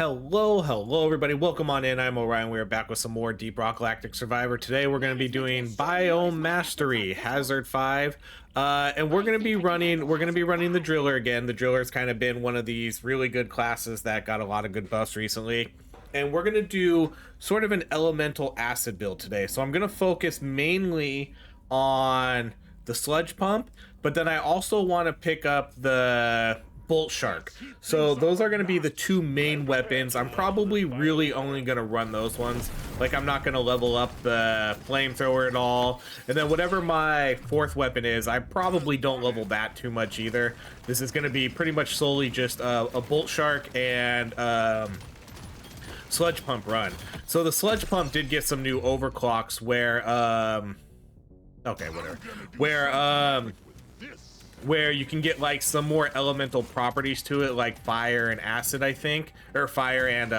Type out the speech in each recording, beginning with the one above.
Hello everybody, welcome on in. I'm Orion. We're back with some more Deep Rock Galactic Survivor. Today we're going to be doing Biome Mastery, Hazard 5. And we're going to be running the Driller again. The Driller's kind of been one of these really good classes that got a lot of good buffs recently. And we're going to do sort of an elemental acid build today. So I'm going to focus mainly on the sludge pump, but then I also want to pick up the bolt shark. So those are going to be the two main weapons. I'm probably really only going to run those ones. Like, I'm not going to level up the flamethrower at all. And then whatever my fourth weapon is, I probably don't level that too much either. This is going to be pretty much solely just a bolt shark and sludge pump run. So the sludge pump did get some new overclocks where where you can get like some more elemental properties to it, like fire and acid, I think, or fire and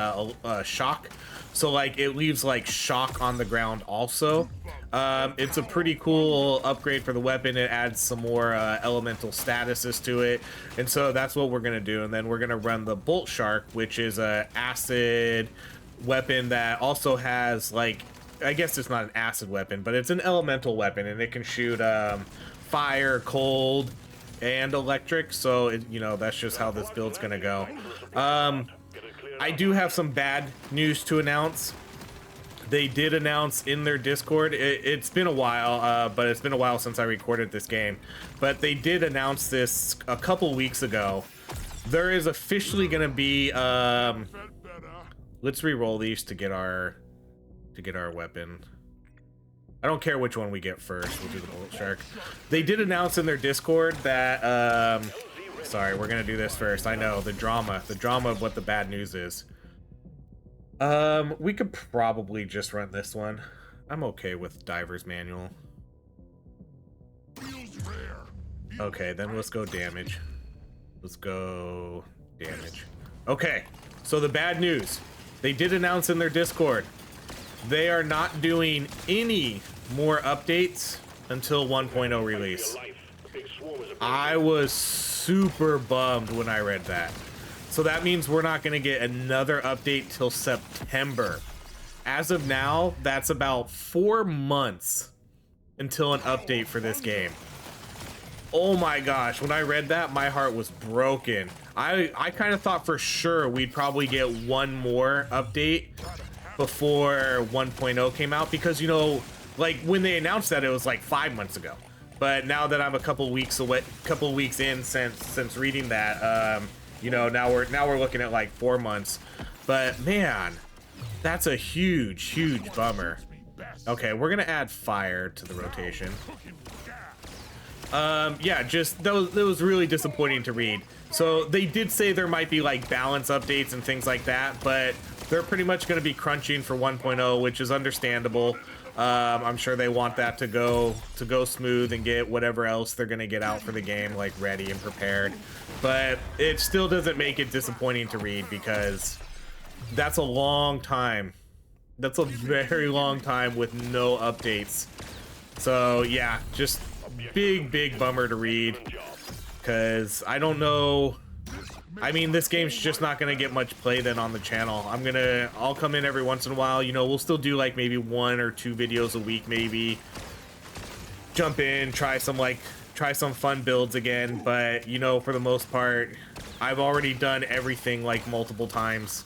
shock. So like it leaves like shock on the ground also. It's a pretty cool upgrade for the weapon. It adds some more elemental statuses to it, and so that's what we're gonna do. And then we're gonna run the bolt shark, which is a acid weapon that also has, like, I guess it's not an acid weapon, but it's an elemental weapon, and it can shoot fire, cold, and electric. So you know, that's just how this build's gonna go. I do have some bad news to announce. They did announce in their Discord, it's been a while, but it's been a while since I recorded this game, but they did announce this a couple weeks ago. There is officially gonna be let's re-roll these to get our weapon. I don't care which one we get first. We'll do the bolt shark. They did announce in their Discord that sorry, we're gonna do this first. I know, the drama of what the bad news is. We could probably just run this one. I'm okay with Diver's Manual. Okay, then let's go damage. Let's go damage. Okay, so the bad news. They did announce in their Discord they are not doing any more updates until 1.0 release. I was super bummed when I read that. So that means we're not going to get another update till September. As of now, that's about 4 months until an update for this game. Oh my gosh, when I read that, my heart was broken. I kind of thought for sure we'd probably get one more update before 1.0 came out, because, you know, like when they announced that, it was like 5 months ago. But now that I'm a couple weeks in since reading that, you know, now we're looking at like 4 months. But man, that's a huge bummer. Okay, we're gonna add fire to the rotation. Yeah, just that was really disappointing to read. So they did say there might be like balance updates and things like that, but they're pretty much going to be crunching for 1.0, which is understandable. I'm sure they want that to go smooth and get whatever else they're going to get out for the game like ready and prepared. But it still doesn't make it disappointing to read, because that's a long time. That's a very long time with no updates. So yeah, just big bummer to read, because I don't know. I mean, this game's just not gonna get much play then on the channel. I'll come in every once in a while, you know, we'll still do like maybe 1 or 2 videos a week, maybe jump in, try some fun builds again. But you know, for the most part, I've already done everything like multiple times.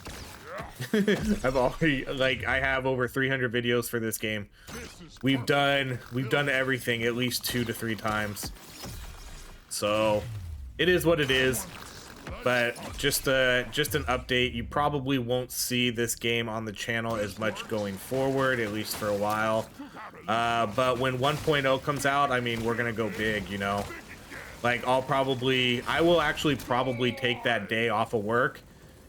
I have over 300 videos for this game. We've done everything at least 2 to 3 times. So it is what it is. But just an update. You probably won't see this game on the channel as much going forward, at least for a while. But when 1.0 comes out, I mean, we're gonna go big, you know. Like, I will actually probably take that day off of work,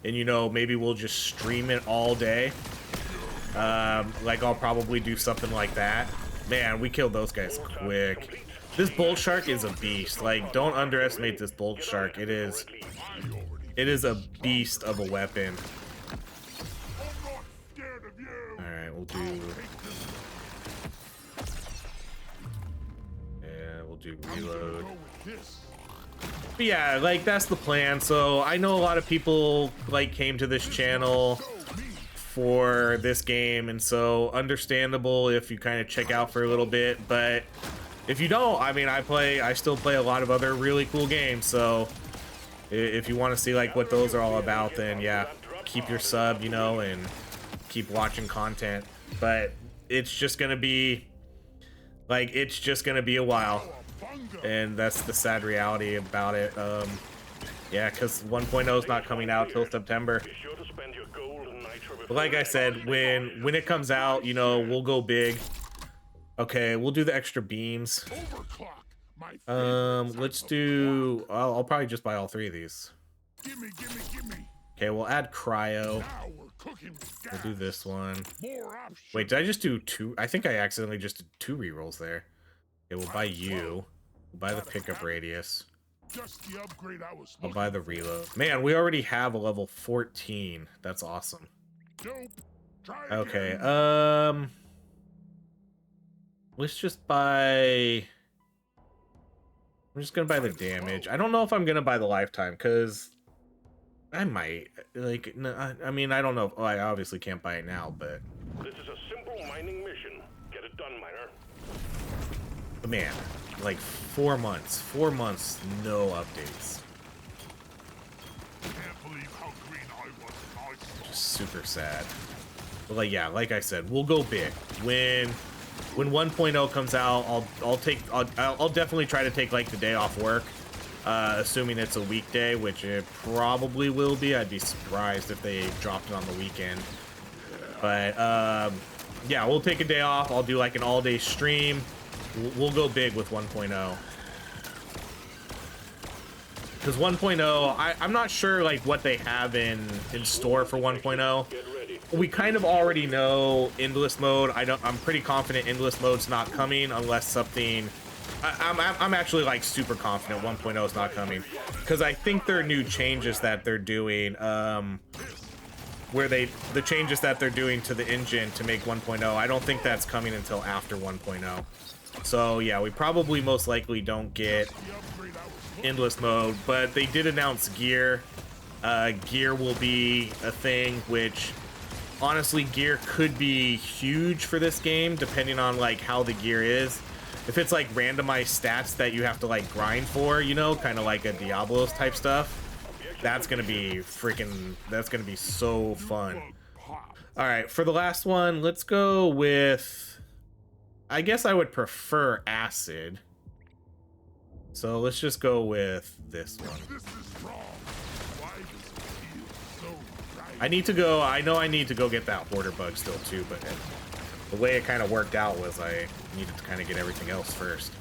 and, you know, maybe we'll just stream it all day. Like, I'll probably do something like that. Man, we killed those guys quick. This bolt shark is a beast. Like, don't underestimate this bolt shark. It is a beast of a weapon. Alright, we'll do reload. But yeah, like that's the plan. So I know a lot of people like came to this channel for this game, and so understandable if you kind of check out for a little bit. But if you don't, I mean, I still play a lot of other really cool games. So if you want to see like what those are all about, then yeah, keep your sub, you know, and keep watching content. But it's just gonna be like, it's just gonna be a while, and that's the sad reality about it. Yeah, because 1.0 is not coming out till September. But like I said, when it comes out, you know, we'll go big. Okay, we'll do the extra beams. Let's do, I'll probably just buy all 3 of these. Okay, we'll add cryo. We'll do this one. Wait, did I just do 2? I think I accidentally just did 2 rerolls there. Okay, we'll buy you. We'll buy the pickup radius. I'll buy the reload. Man, we already have a level 14. That's awesome. Okay, let's just buy... I'm just gonna buy the damage. I don't know if I'm gonna buy the lifetime, because I might. Like, no, I mean, I don't know. Oh, I obviously can't buy it now, but... This is a simple mining mission. Get it done, miner. But man, like 4 months. 4 months, no updates. Can't believe how green I was. Just super sad. But like, yeah, like I said, we'll go big. When 1.0 comes out, I'll definitely try to take like the day off work, assuming it's a weekday, which it probably will be. I'd be surprised if they dropped it on the weekend. But yeah, we'll take a day off. I'll do like an all-day stream. We'll go big with 1.0. Because 1.0, I'm not sure like what they have in store for 1.0. We kind of already know endless mode. I'm pretty confident endless mode's not coming unless something... I'm actually like super confident 1.0 is not coming, because I think there are new changes that they're doing, where the changes that they're doing to the engine to make 1.0, I don't think that's coming until after 1.0. So yeah, we probably most likely don't get endless mode, but they did announce gear. Gear will be a thing, which honestly, gear could be huge for this game depending on like how the gear is. If it's like randomized stats that you have to like grind for, you know, kind of like a Diablos type stuff, that's gonna be that's gonna be so fun. All right, for the last one, let's go with, I guess I would prefer acid, so let's just go with this one. I need to go, I know I need to go get that hoarder bug still too, but the way it kind of worked out was I needed to kind of get everything else first.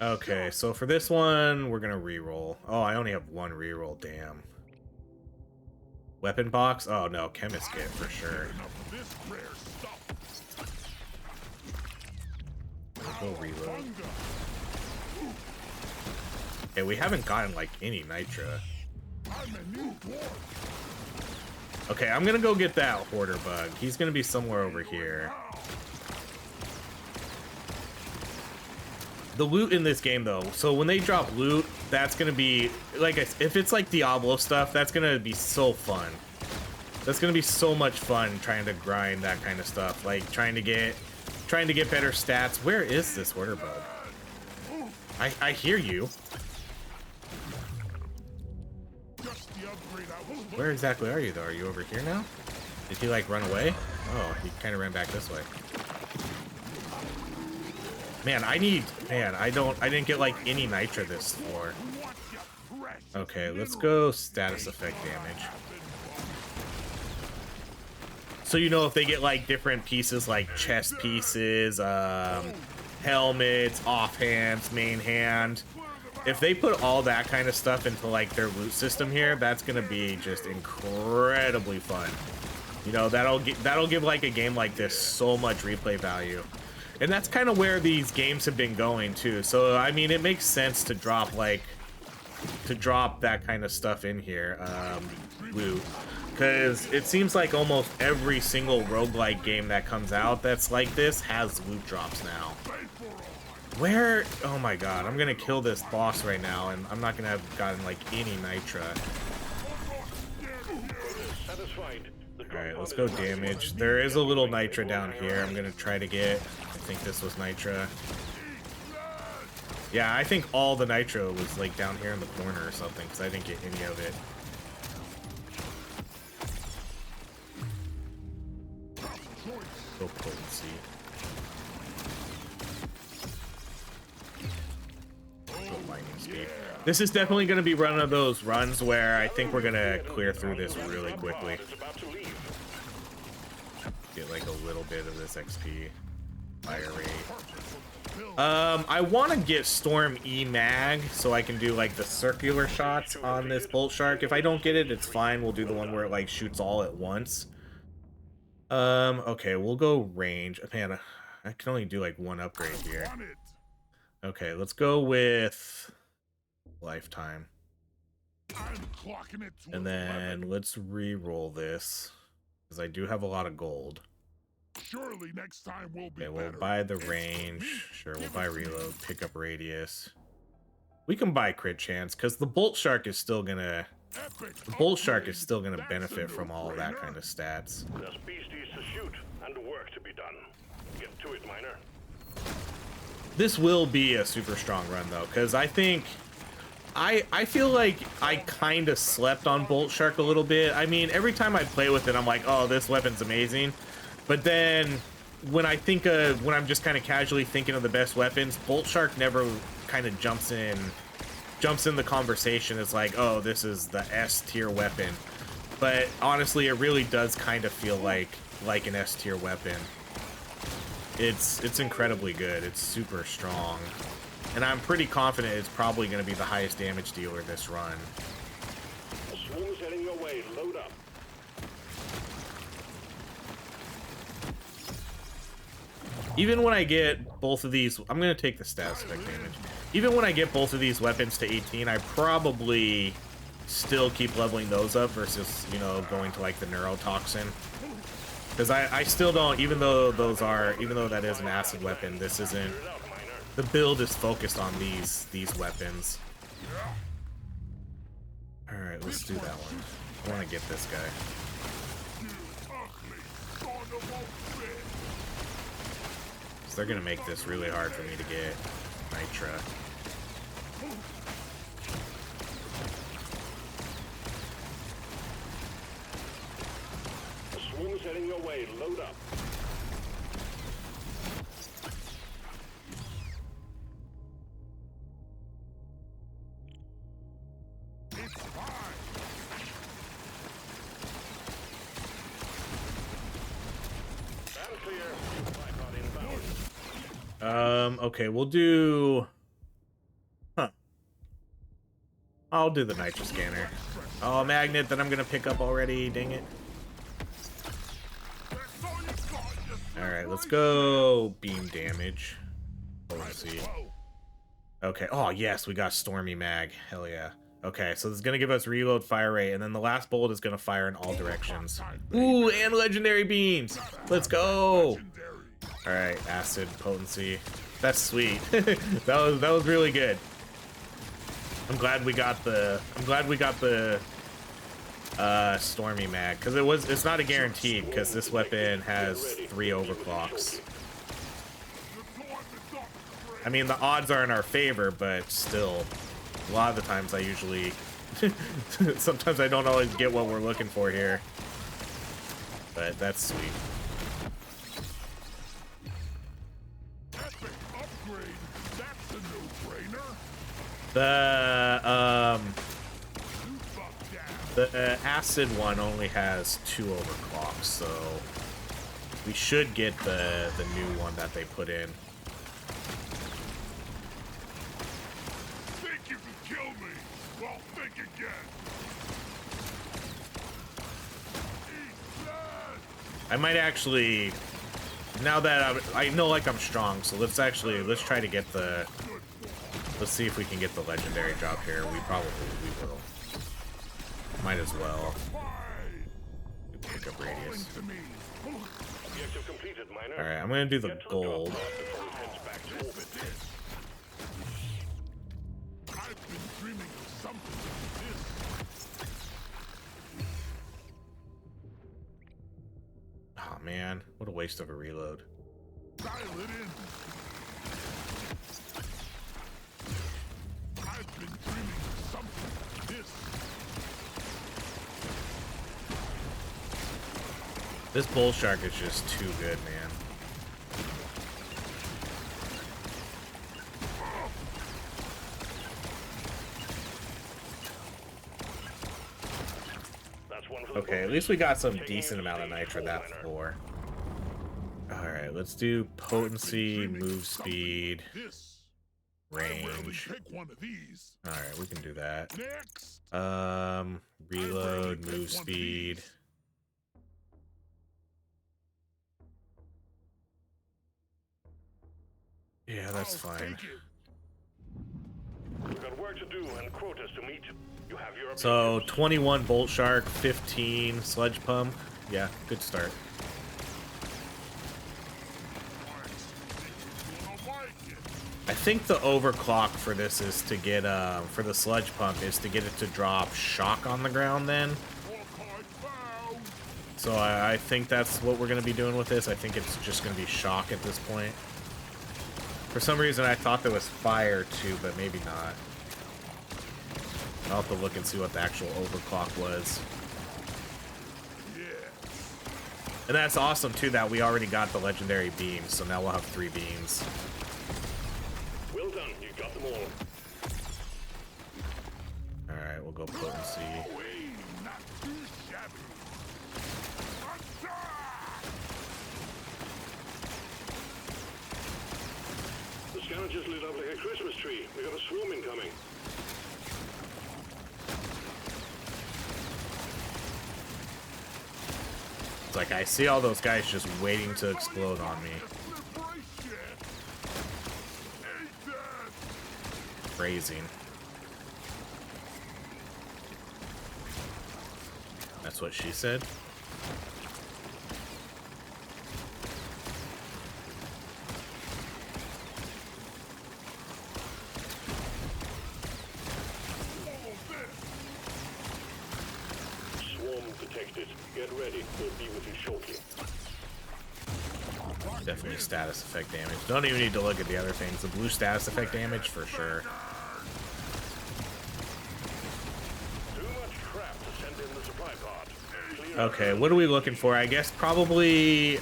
Okay, so for this one, we're gonna reroll. Oh, I only have 1 reroll, damn. Weapon box? Oh no, chemist kit for sure. Go reload. Okay, we haven't gotten like any nitra. Okay, I'm gonna go get that hoarder bug. He's gonna be somewhere over here. The loot in this game though, so when they drop loot, that's gonna be like, if it's like Diablo stuff, that's gonna be so fun. That's gonna be so much fun trying to grind that kind of stuff, like trying to get better stats. Where is this hoarder bug? I hear you. Where exactly are you though? Are you over here now? Did he like run away? Oh, he kind of ran back this way. Man, I didn't get like any nitra this floor. Okay, let's go status effect damage. So you know if they get like different pieces like chest pieces, helmets, offhands, main hand. If they put all that kind of stuff into like their loot system here, that's gonna be just incredibly fun. You know, that'll give like a game like this so much replay value. And that's kind of where these games have been going too. So I mean, it makes sense to drop to drop that kind of stuff in here, loot. Because it seems like almost every single roguelike game that comes out that's like this has loot drops now. Where? Oh my god, I'm gonna kill this boss right now, and I'm not gonna have gotten like any nitra. Alright, let's go damage. There is a little nitra down here. I'm gonna try to get. I think this was nitra. Yeah, I think all the nitro was like down here in the corner or something, because I didn't get any of it. Go potency. Go lightning speed. This is definitely going to be one of those runs where I think we're going to clear through this really quickly. Get like a little bit of this XP. Fire rate. I want to get Storm E Mag so I can do like the circular shots on this Bolt Shark. If I don't get it, it's fine. We'll do the one where it like shoots all at once. Okay, we'll go range. Man, I can only do like one upgrade here. Okay, let's go with lifetime. And then let's re-roll this, because I do have a lot of gold. Surely next time will be Okay, we'll better. buy the range. Sure, we'll buy reload, pick up radius. We can buy crit chance, because the Bolt Shark is still gonna... The Bolt Shark is still gonna benefit from all of that kind of stats. There's beasties to shoot and work to be done. Get to it, miner. This will be a super strong run though, because I think I feel like I kind of slept on Bolt Shark a little bit. I mean, every time I play with it, I'm like, oh, this weapon's amazing. But then when I think of, when I'm just kind of casually thinking of the best weapons, Bolt Shark never kind of jumps in the conversation. It's like, oh, this is the S tier weapon. But honestly, it really does kind of feel like an S tier weapon. It's incredibly good. It's super strong. And I'm pretty confident it's probably going to be the highest damage dealer this run. A swarm's heading your way. Load up. Even when I get both of these, I'm going to take the status effect damage. Even when I get both of these weapons to 18, I probably still keep leveling those up versus, you know, going to like the neurotoxin. Because I still don't, even though that is an acid weapon, this isn't, the build is focused on these weapons. Alright, let's do that one. I want to get this guy. So they're going to make this really hard for me to get nitra. A swarm's heading your way. Load up. Okay, we'll do... I'll do the nitro scanner. Oh, magnet that I'm gonna pick up already, dang it. Alright, let's go beam damage. Let's see. Okay, oh yes, we got Stormy Mag. Hell yeah. Okay, so this is gonna give us reload, fire rate, and then the last bolt is gonna fire in all directions. Ooh, and legendary beams! Let's go! Alright, acid potency. That's sweet. that was really good. I'm glad we got the Stormy Mag, because it's not a guarantee, because this weapon has 3 overclocks. I mean, the odds are in our favor, but still, a lot of the times I usually sometimes I don't always get what we're looking for here. But that's sweet. The acid one only has 2 overclocks, so we should get the new one that they put in. Think you can kill me? Well, think again. I might actually, now that I know like I'm strong, so let's try to get the Let's see if we can get the legendary drop here. We will. Might as well. Pick up radius. Objective completed, Miner. All right, I'm gonna do the Get to gold. drop pod before it heads back to orbit. I've been dreaming of something like this. Oh man, what a waste of a reload. Dial it in. I've been dreaming of something like this. This bull shark is just too good, man. That's one for the Okay, at books. least we got some Taking decent you to amount of stage nitro 4, that Miner. floor. Alright, let's do potency, move speed, This. I rarely range. take one of these. Alright, we can do that. Next. Reload, move speed. Yeah, that's I'll fine. take it. We've got work to do and quotas to meet. You have your So, objectives. 21 bolt shark, 15 sludge pump. Yeah, good start. I think the overclock for this is to get, for the sludge pump, is to get it to drop shock on the ground then. So I think that's what we're going to be doing with this. I think it's just going to be shock at this point. For some reason I thought there was fire too, but maybe not. I'll have to look and see what the actual overclock was. And that's awesome too that we already got the legendary beams, so now we'll have 3 beams. Well done. You got them all. Alright, we'll go potency. Not too shabby. The scanner just lit up like a Christmas tree. We got a swarm incoming. It's like I see all those guys just waiting to explode on me. Phrasing. That's what she said. Swarm detected. Get ready. We'll be with you shortly. Definitely status effect damage. Don't even need to look at the other things. The blue status effect damage for sure. Too much crap to send in the supply pod. Clear Okay, what are we looking for? I guess probably,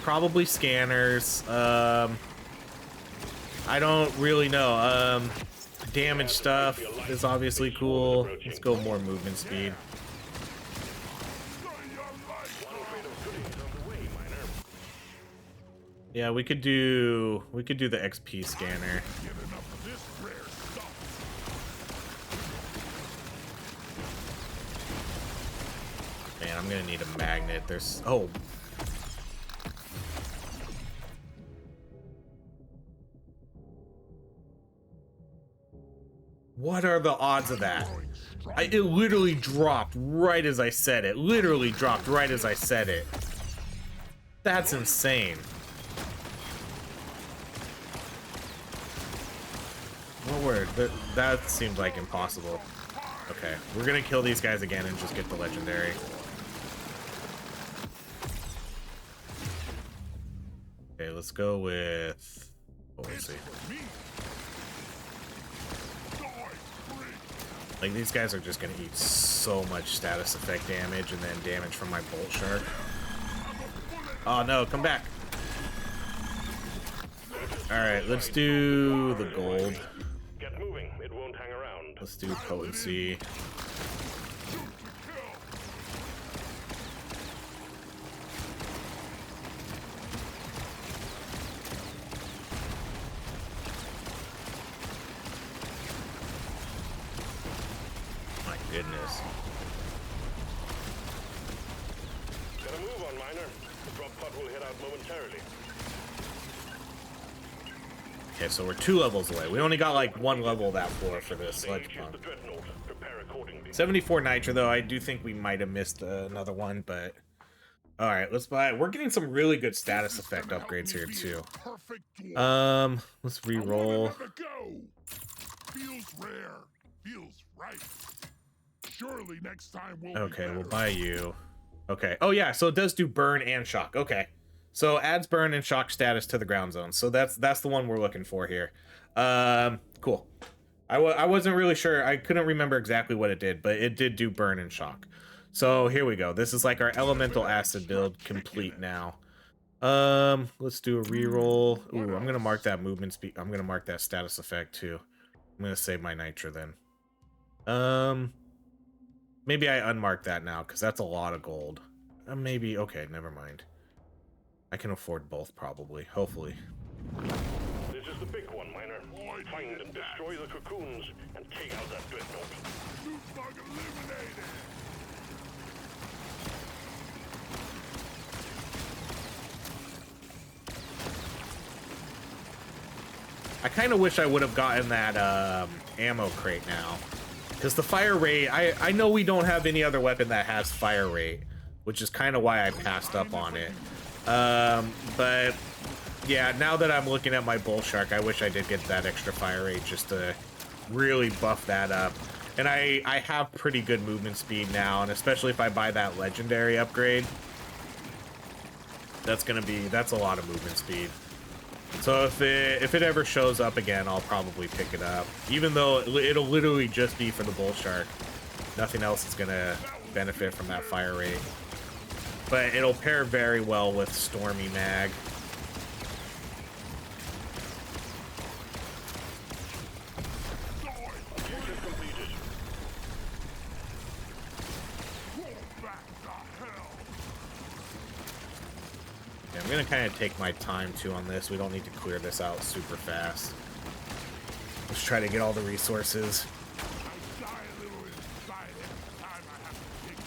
probably scanners. I don't really know. Damage stuff is obviously cool. Let's go more movement speed. one crate of goodies on the way, Miner. Yeah, we could do the XP scanner. Get enough of this rare stuff. Man, I'm gonna need a magnet. There's What are the odds of that? It literally dropped right as I said it. Literally dropped right as I said it. That's insane. What word? That seemed like impossible. Okay, we're gonna kill these guys again and just get the legendary. Okay, let's go with... What was it? Like, these guys are just gonna eat so much status effect damage and then damage from my bolt shark. Oh no, come back. Alright, let's do the gold. Get moving. It won't hang around. Let's do potency. My goodness. Gotta move on, Miner. The drop pod will head out momentarily. Okay, so we're 2 levels away. We only got like 1 level of that floor for this sludge Stage is pump. the dreadnought. Prepare accordingly. 74 nitro though. I do think we might have missed another one, but all right, let's buy. We're getting some really good status This is effect gonna help upgrades me here be too. a perfect dwarf. Let's I want re-roll. another go. Feels rare. Feels right. Surely next time we'll be Okay, we'll better. buy you. Okay. Oh yeah, so it does do burn and shock. Okay. So adds burn and shock status to the ground zone. So that's the one we're looking for here. Cool. I wasn't really sure. I couldn't remember exactly what it did, but it did do burn and shock. So here we go. This is like our elemental acid build complete now. Let's do a reroll. Ooh, I'm gonna mark that movement speed. I'm gonna mark that status effect too. I'm gonna save my nitro then. Maybe I unmark that now because that's a lot of gold. Maybe, okay, never mind. I can afford both probably, hopefully. This is the big one, Miner. Find and destroy the cocoons and take out that dreadnought. Loot bug eliminated. I kind of wish I would have gotten that ammo crate now. Because the fire rate, I know we don't have any other weapon that has fire rate, which is kind of why I passed up on it. But yeah, now that I'm looking at my bull shark, I wish I did get that extra fire rate just to really buff that up. And I have pretty good movement speed now, and especially if I buy that legendary upgrade, that's a lot of movement speed. So if it ever shows up again, I'll probably pick it up. Even though it'll literally just be for the bull shark. Nothing else is gonna benefit from that fire rate. But it'll pair very well with Stormy Mag. Objective completed. Roll back the hell. Yeah, I'm gonna kind of take my time too on this. We don't need to clear this out super fast. Let's try to get all the resources. I die a little inside every time I have to dig my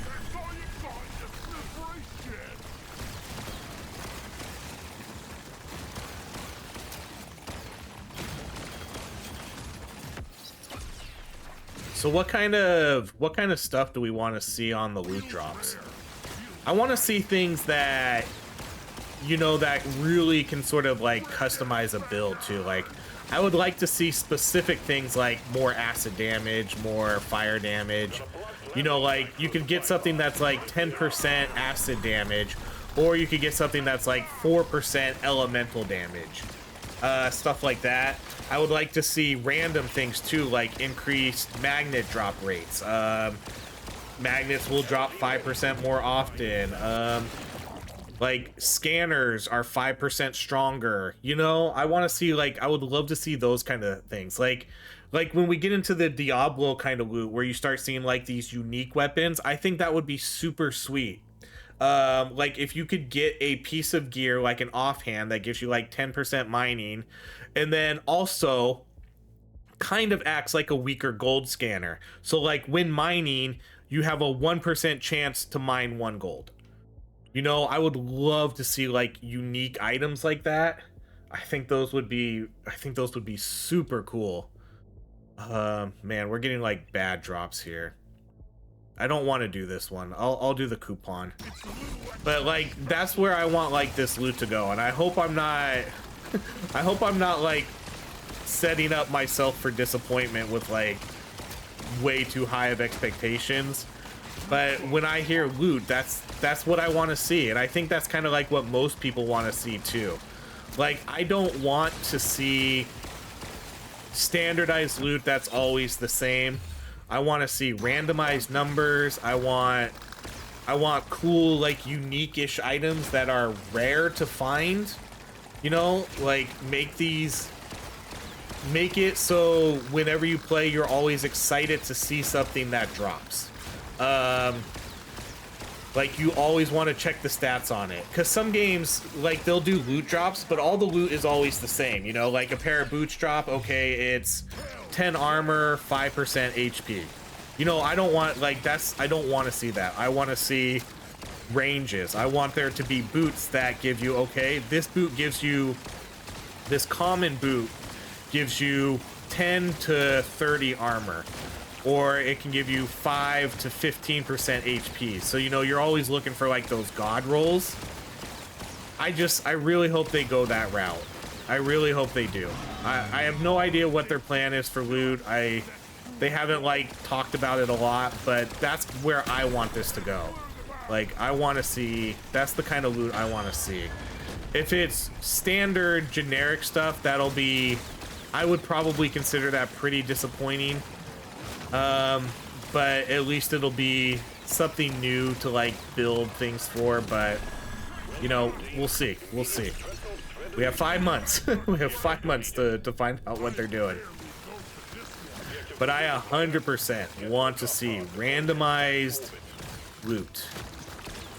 That's all you got, you slippery shit. So what kind of stuff do we want to see on the loot drops? I want to see things that, you know, that really can sort of like customize a build too. Like, I would like to see specific things like more acid damage, more fire damage. You know, like you could get something that's like 10% acid damage, or you could get something that's like 4% elemental damage. Stuff like that. I would like to see random things too, like increased magnet drop rates. Magnets will drop 5% more often. Like scanners are 5% stronger. You know, I want to see, like, I would love to see those kind of things. Like when we get into the Diablo kind of loot where you start seeing like these unique weapons, I think that would be super sweet. Like if you could get a piece of gear like an offhand that gives you like 10% mining, and then also kind of acts like a weaker gold scanner. So like when mining, you have a 1% chance to mine 1 gold. You know, I would love to see like unique items like that. I think those would be super cool. Man, we're getting like bad drops here. I don't want to do this one. I'll do the coupon. But like that's where I want like this loot to go, and I hope I'm not I hope I'm not like setting up myself for disappointment with like way too high of expectations. But when I hear loot, that's what I want to see, and I think that's kind of like what most people want to see too. Like, I don't want to see standardized loot that's always the same. I want to see randomized numbers. I want cool, like, unique-ish items that are rare to find. You know, like, make it so whenever you play, you're always excited to see something that drops. Like, you always want to check the stats on it, because some games, like, they'll do loot drops, but all the loot is always the same. You know, like a pair of boots drop, okay, it's 10 armor, 5% HP. You know, I don't want, like, I don't want to see that. I want to see ranges. I want there to be boots that give you, okay, this boot gives you, this common boot gives you 10 to 30 armor, or it can give you 5 to 15% HP. So, you know, you're always looking for like those god rolls. I really hope they go that route. I really hope they do. I have no idea what their plan is for loot. They haven't like talked about it a lot, but that's where I want this to go. Like, I want to see, that's the kind of loot I want to see. If it's standard generic stuff, that'll be, I would probably consider that pretty disappointing. But at least it'll be something new to like build things for. But you know, we'll see. We'll see. We have 5 months. We have 5 months to find out what they're doing. But I 100% want to see randomized loot.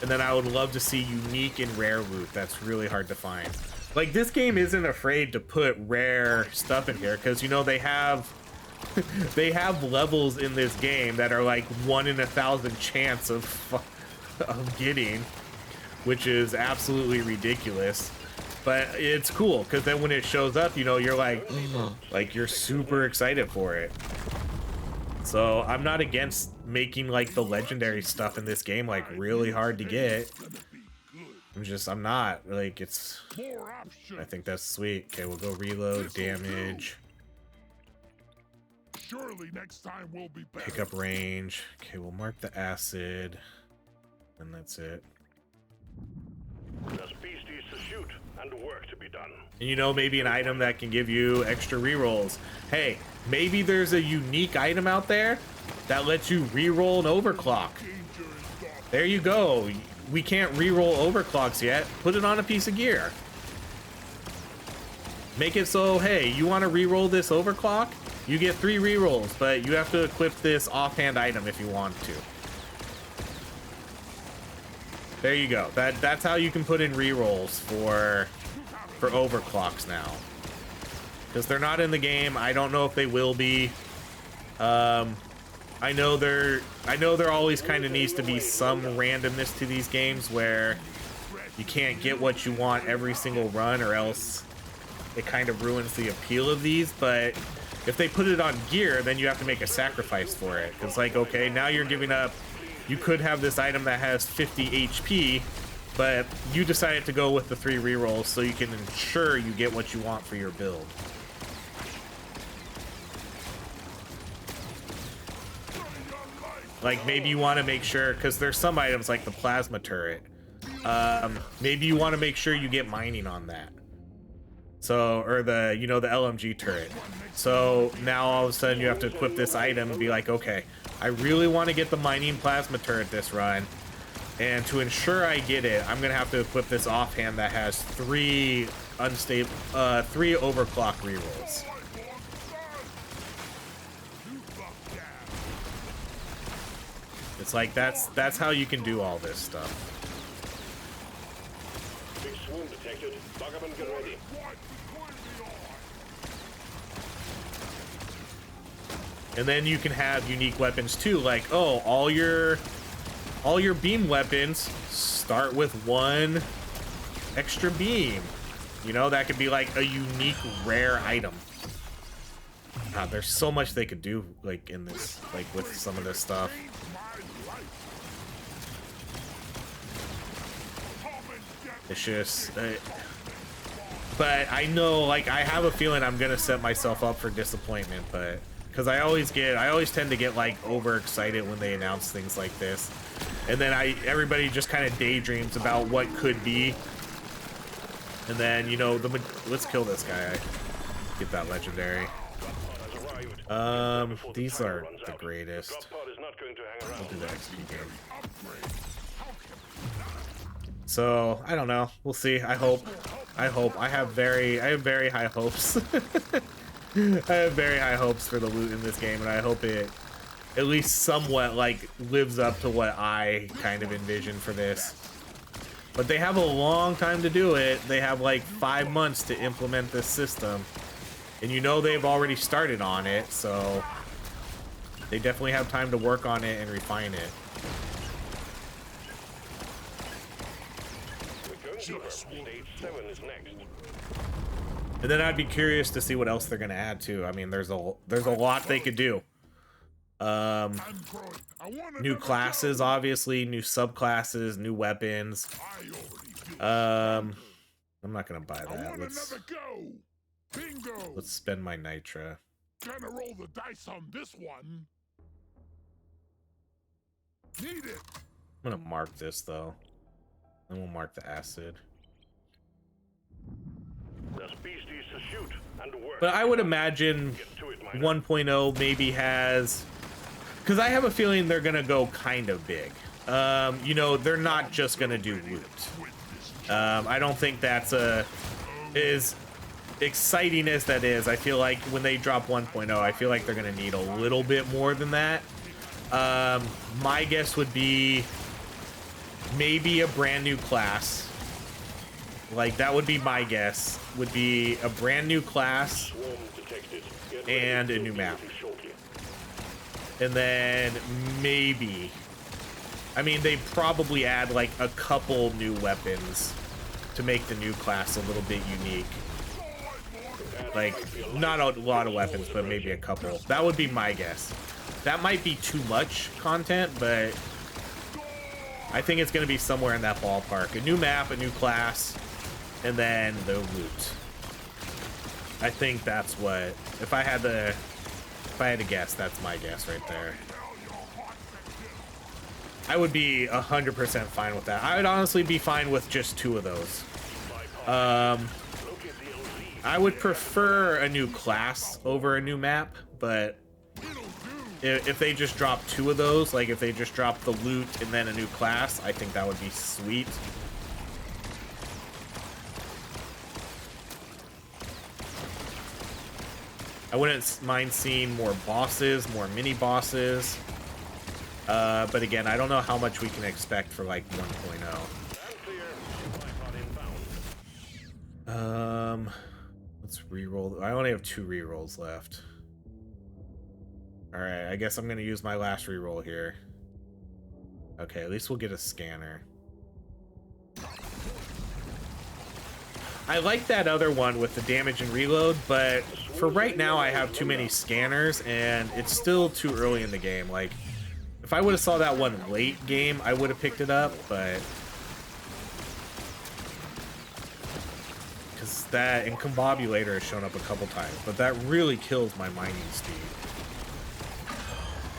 And then I would love to see unique and rare loot that's really hard to find. Like, this game isn't afraid to put rare stuff in here, because, you know, they have levels in this game that are like 1 in 1,000 chance of getting, which is absolutely ridiculous. But it's cool, because then when it shows up, you know, you're like you're super excited for it. So I'm not against making like the legendary stuff in this game like really hard to get. I'm not like, it's, I think that's sweet. Okay, we'll go reload, damage, Surely next time will be better. pick up range. Okay, we'll mark the acid, and that's it. There's beasties to shoot and work to be done. And you know, maybe an item that can give you extra rerolls. Hey, maybe there's a unique item out there that lets you reroll an overclock. There you go. We can't reroll overclocks yet. Put it on a piece of gear. Make it so, hey, you want to reroll this overclock? You get 3 rerolls, but you have to equip this offhand item if you want to. There you go. That's how you can put in rerolls for overclocks now. Because they're not in the game. I don't know if they will be. I know there always kind of needs to be some randomness to these games where you can't get what you want every single run, or else it kind of ruins the appeal of these. But if they put it on gear, then you have to make a sacrifice for it. Because, like, okay, now you're giving up, you could have this item that has 50 HP, but you decided to go with the 3 rerolls so you can ensure you get what you want for your build. Like, maybe you want to make sure, because there's some items like the plasma turret. Maybe you want to make sure you get mining on that. So, or the, you know, the LMG turret. So now all of a sudden you have to equip this item and be like, okay, I really want to get the mining plasma turret this run. And to ensure I get it, I'm going to have to equip this offhand that has 3 unstable, 3 overclock rerolls. It's like, that's how you can do all this stuff. Big swoon detected. Lock up and get ready. And then you can have unique weapons too, like, oh, all your beam weapons start with 1 extra beam. You know, that could be like a unique rare item. God, there's so much they could do, like, in this, like, with some of this stuff. It's just, but I know, like, I have a feeling I'm gonna set myself up for disappointment, but because I always tend to get like overexcited when they announce things like this, and then everybody just kind of daydreams about what could be, and then, you know, let's kill this guy. Get that legendary. These are the greatest. I'll do the XP game. So I don't know. We'll see. I hope. I have very high hopes. I have very high hopes for the loot in this game, and I hope it at least somewhat like lives up to what I kind of envisioned for this. But they have a long time to do it. They have like 5 months to implement this system, and you know they've already started on it, so They definitely have time to work on it and refine it. We're going deeper. Stage 7 is next. And then I'd be curious to see what else they're gonna add too. I mean, there's a lot they could do. New classes, obviously, new subclasses, new weapons. I'm not gonna buy that. Let's spend my nitra. Gonna roll the dice on this one. Need it. I'm gonna mark this though. Then we'll mark the acid. There's beasties to shoot and work. But I would imagine 1.0 maybe has, because I have a feeling they're gonna go kind of big. You know, they're not just gonna do loot. I don't think that's as exciting as that is. I feel like when they drop 1.0, I feel like they're gonna need a little bit more than that. My guess would be maybe a brand new class. Like, that would be my guess. Would be a brand new class and a new map. And then maybe, I mean, they probably add like a couple new weapons to make the new class a little bit unique. Like, not a lot of weapons, but maybe a couple. That would be my guess. That might be too much content, but I think it's going to be somewhere in that ballpark. A new map, a new class, and then the loot. I think that's what, if I had to guess, that's my guess right there. I would be 100% fine with that. I would honestly be fine with just 2 of those. I would prefer a new class over a new map, but if they just drop 2 of those, like if they just drop the loot and then a new class, I think that would be sweet. I wouldn't mind seeing more bosses, more mini bosses. But again, I don't know how much we can expect for like 1.0. Let's re-roll. I only have 2 re-rolls left. Alright, I guess I'm gonna use my last re-roll here. Okay, at least we'll get a scanner. I like that other one with the damage and reload, but for right now I have too many scanners and it's still too early in the game. Like, if I would have saw that one late game, I would have picked it up, but because that and Combobulator has shown up a couple times, but that really kills my mining speed.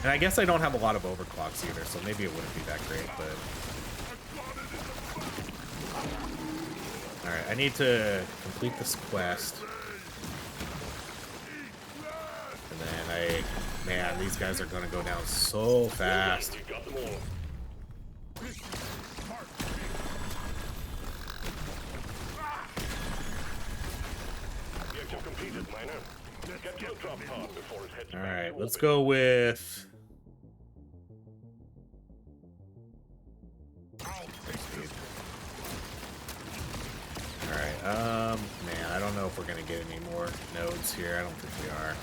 And I guess I don't have a lot of overclocks either, so maybe it wouldn't be that great, but alright, I need to complete this quest. And then man, these guys are gonna go down so fast. Alright, let's go with... Alright, man, I don't know if we're gonna get any more nodes here. I don't think we are.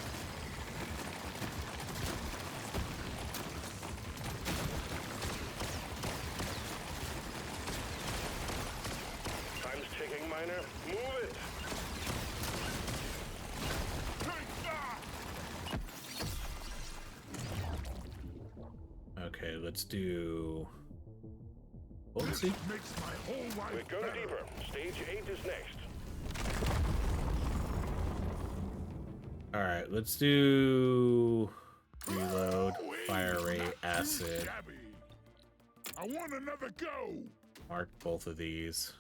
Time's ticking, miner. Move it. Okay, let's do... What was he? We're going deeper. Stage 8 is next. Alright, let's do... Reload, fire rate, acid. I want another go. Mark both of these.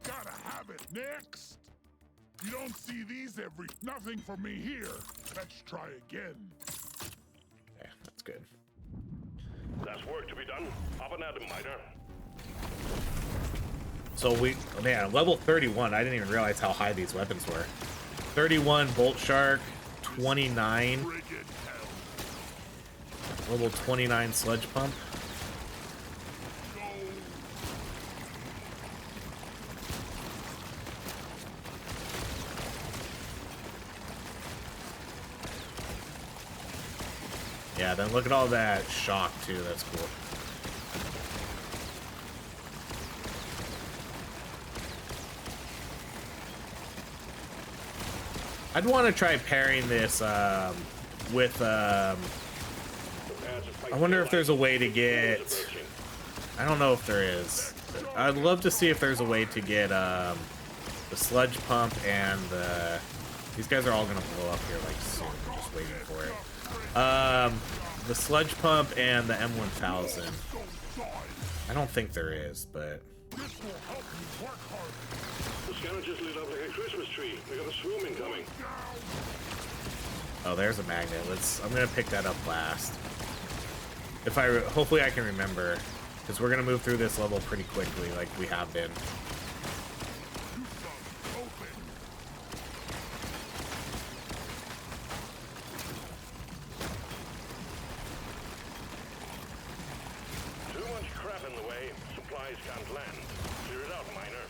Gotta have it next. You don't see these nothing for me here. Let's try again. Okay, that's good. There's work to be done. Up and at him, miner. So man, level 31, I didn't even realize how high these weapons were. 31 Bolt Shark, 29. Level 29 Sludge Pump. Yeah, then look at all that shock too. That's cool. I'd want to try pairing this with. I wonder if there's a way to get. I don't know if there is. I'd love to see if there's a way to get the sludge pump and the. These guys are all gonna blow up here like soon. I'm just waiting for it. The sludge pump and the M1000. I don't think there is, but. The scanner just lit up like a Christmas tree. We got a swoon incoming. Oh, there's a magnet. I'm gonna pick that up last. If hopefully I can remember, because we're gonna move through this level pretty quickly, like we have been. Too much crap in the way. Supplies can't land. Clear it out, miner.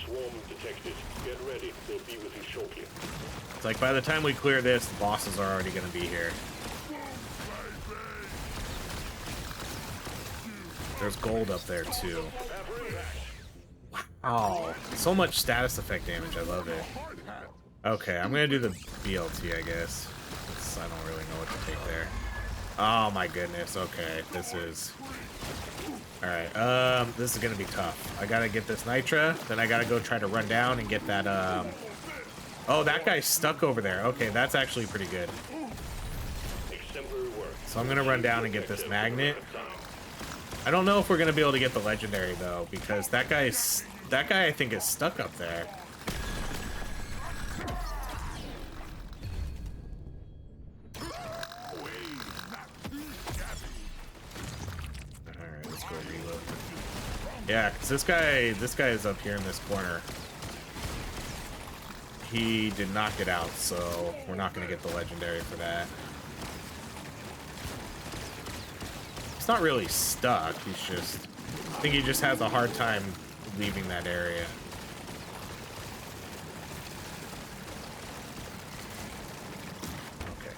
Swarm detected. Get ready. They'll be with you shortly. It's like by the time we clear this, the bosses are already gonna be here. There's gold up there too. Wow, so much status effect damage. I love it. Okay, I'm gonna do the BLT, I guess. I don't really know what to take there. Oh my goodness. Okay, this is. All right. This is gonna be tough. I gotta get this nitra, then I gotta go try to run down and get that. Oh, that guy's stuck over there. Okay, that's actually pretty good. So I'm gonna run down and get this magnet. I don't know if we're gonna be able to get the legendary though, because that guy I think is stuck up there. Alright, let's go reload. Yeah, because this guy is up here in this corner. He did not get out, so we're not gonna get the legendary for that. He's not really stuck, he's just, I think he just has a hard time leaving that area. Okay.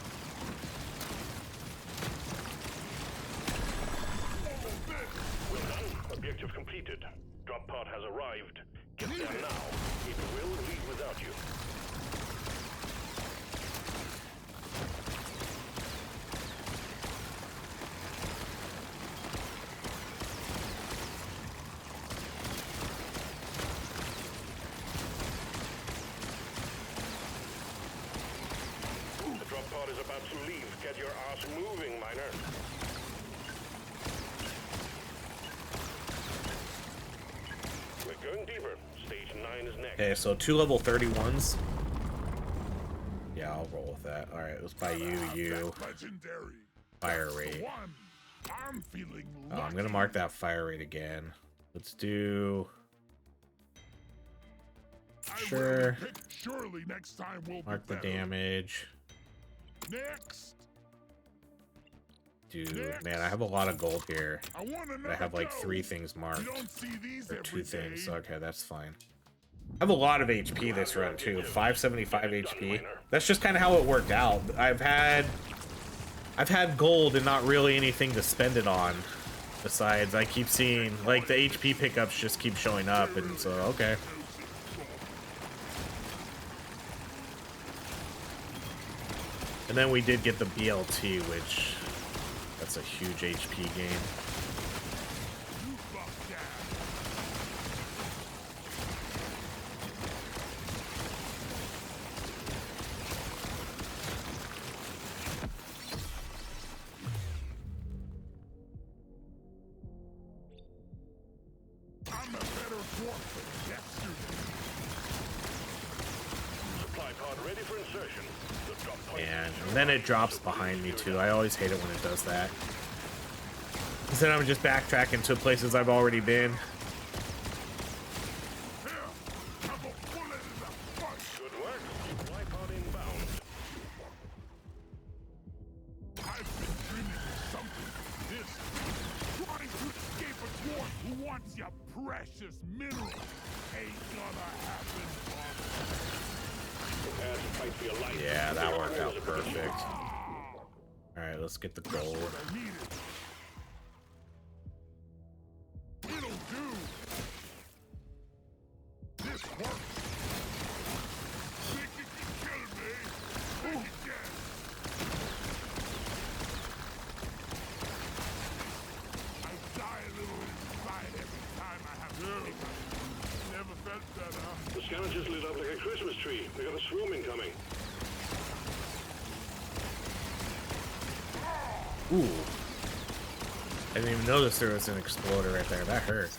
Well done. Objective completed. Drop pod has arrived. Get there now. It will leave without you. The drop pod is about to leave. Get your ass moving, miner. We're going deeper. Stage 9 is next. Okay, so 2 level 31s. Yeah, I'll roll with that. Alright, let's buy you. Legendary. Fire rate. I'm feeling Oh, I'm gonna mark that fire rate again. Let's do. Sure. Surely next time we'll Mark the damage. Next. Dude, man, I have a lot of gold here. But I have like 3 things marked. You don't see these Or 2 every things. day. Okay, that's fine. I have a lot of HP this run too. 575 HP. That's just kind of how it worked out. I've had gold and not really anything to spend it on. Besides, I keep seeing like the HP pickups just keep showing up, and so okay. And then we did get the BLT, which that's a huge HP gain. I'm a better dwarf than yesterday. Supply pod ready for insertion. The drop pod And then it drops behind me too. I always hate it when it does that. Because then I'm just backtracking to places I've already been. Here, have a bullet in the butt. good work. Supply pod inbound. I've been dreaming of something like this. Trying to escape a dwarf who wants your precious minerals. Ain't gonna happen, bud. Your life Yeah, is that your worked out own responsibility. perfect. Alright, let's get the gold. I need it. It'll do. This works. Think you can kill me? Think you can. I die a little inside every time I have to take my... Never felt better. The scanner just lit up like a Christmas tree. We got a swarm incoming. Ooh. I didn't even notice there was an exploder right there. That hurt.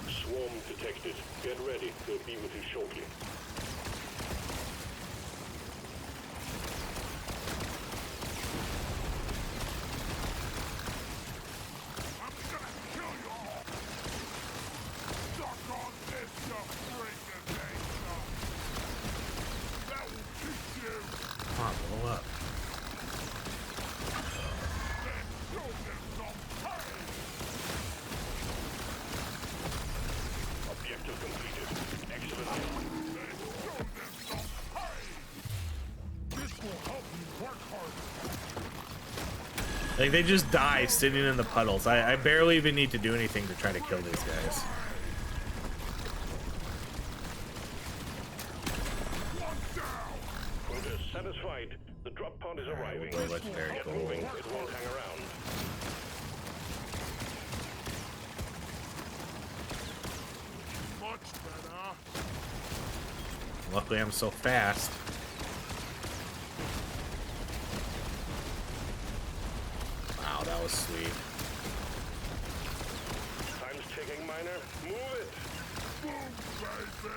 Swarm detected. Get ready. They'll be with you shortly. I'm gonna kill you all. Suck on this, you freaking gangster. That will teach you. Come on, blow up. Then show them some pain. Objective completed. Excellent. Then show them some pain. This will help you work harder. Like, they just die sitting in the puddles. I barely even need to do anything to try to kill these guys. One down. Quota satisfied. The drop pod is arriving. We'll go legendary Get gold. moving. It won't hang around. Much better. Luckily, I'm so fast. Wow, that was sweet. Time's ticking, miner. Move it. Boom, baby.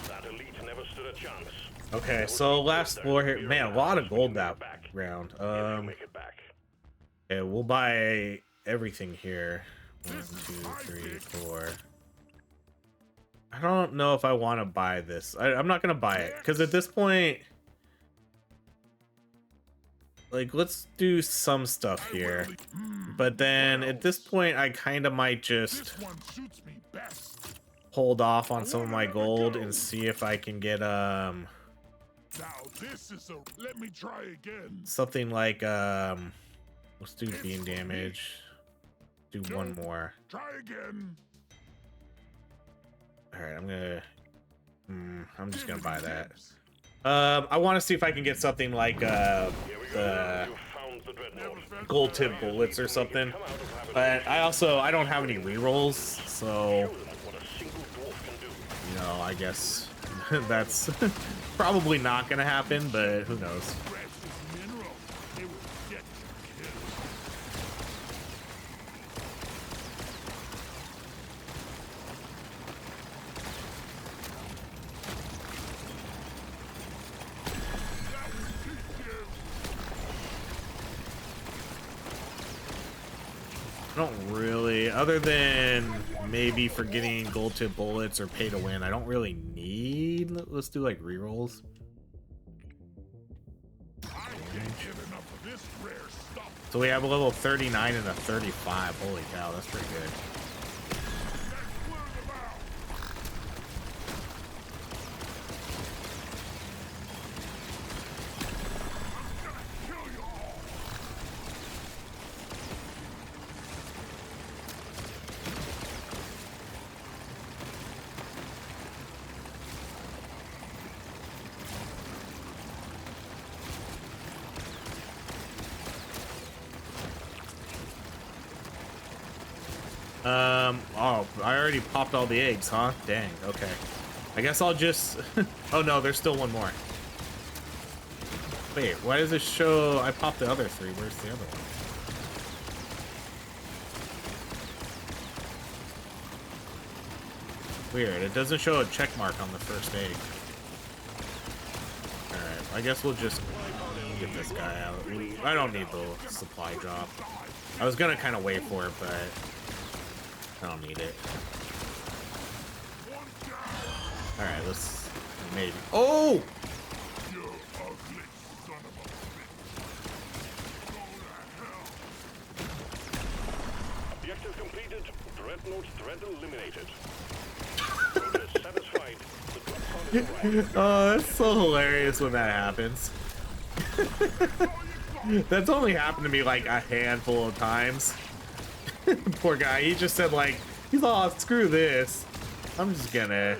That elite never stood a chance. Okay, so last floor here. Man, a lot of gold that Back. round. If you make it back. Okay, we'll buy everything here. 1, 2, 3, 4. I don't know if I want to buy this. I'm not gonna buy it because at this point, like, let's do some stuff here. But then at this point, I kind of might just This one suits me best. hold off on some of my gold and see if I can get Now this is a... Let me try again. something like let's do beam damage. Do one more. Try again. All right, I'm just gonna buy that. I want to see if I can get something like Here we go. the You found the dreadnought. gold tip bullets or something. Come out of having But I don't have any rerolls, so show them what a single dwarf can do. you know, I guess that's probably not gonna happen. But who knows? Precious mineral. It will get you killed. That will teach you. I don't really, other than maybe for getting gold tip bullets or pay to win, I don't really need. Let's do like rerolls. I can't get enough of this rare stuff. So we have a level 39 and a 35. Holy cow, that's pretty good. Let's clear them out. I'm gonna kill you all. Oh, I already popped all the eggs, huh? Dang, okay. I guess I'll just... Oh no, there's still one more. Wait, why does it show I popped the other 3? Where's the other one? Weird, it doesn't show a check mark on the first egg. Alright, I guess we'll just get this guy out. I don't need the supply drop. I was gonna kind of wait for it, but I don't need it. Alright, let's maybe. Oh! You ugly son of a bitch. Go to hell. completed. Dreadnought threat eliminated. Progress satisfied. The drop pod is arrived. Oh, that's so hilarious when that happens. That's only happened to me like a handful of times. Poor guy, he just said like, he's all, screw this. I'm just gonna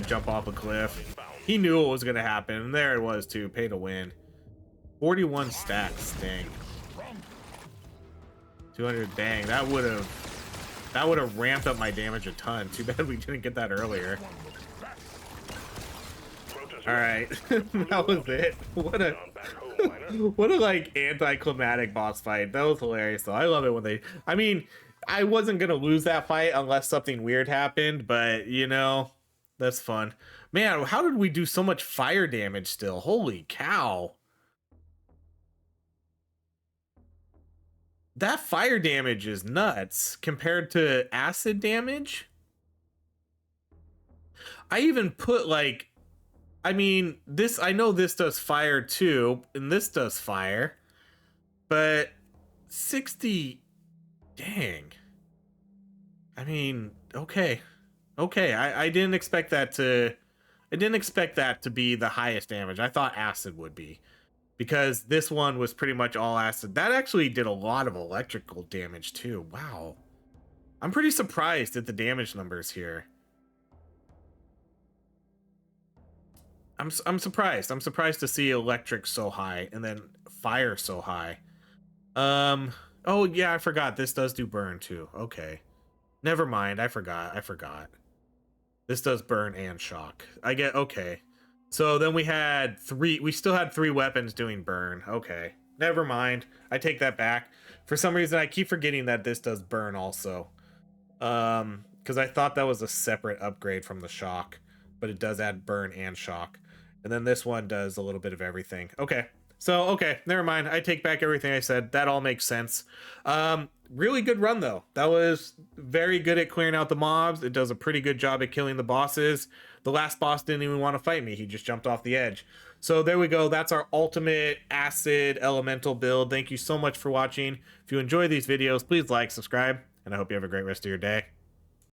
jump off a cliff. He knew it was gonna happen, and there it was too, pay to win. 41 stacks, dang. 200, dang, that would have ramped up my damage a ton. Too bad we didn't get that earlier. Alright, that was it. What a like anticlimactic boss fight. That was hilarious though. I love it when they, I mean, I wasn't gonna lose that fight unless something weird happened, but you know, that's fun. Man, how did we do so much fire damage still? Holy cow. That fire damage is nuts compared to acid damage. I even put like, I mean, this, I know this does fire too, and this does fire, but 60, dang. I mean, okay. Okay, I didn't expect that to, be the highest damage. I thought acid would be, because this one was pretty much all acid. That actually did a lot of electrical damage too. Wow. I'm pretty surprised at the damage numbers here. I'm surprised. I'm surprised to see electric so high and then fire so high. Oh yeah, I forgot. This does do burn too. Okay. Never mind. I forgot. This does burn and shock. I get, okay. So then we still had 3 weapons doing burn. Okay. Never mind. I take that back. For some reason, I keep forgetting that this does burn also. Because I thought that was a separate upgrade from the shock, but it does add burn and shock. And then this one does a little bit of everything. Okay. So, okay, never mind. I take back everything I said. That all makes sense. Really good run, though. That was very good at clearing out the mobs. It does a pretty good job at killing the bosses. The last boss didn't even want to fight me. He just jumped off the edge. So there we go. That's our ultimate acid elemental build. Thank you so much for watching. If you enjoy these videos, please like, subscribe, and I hope you have a great rest of your day.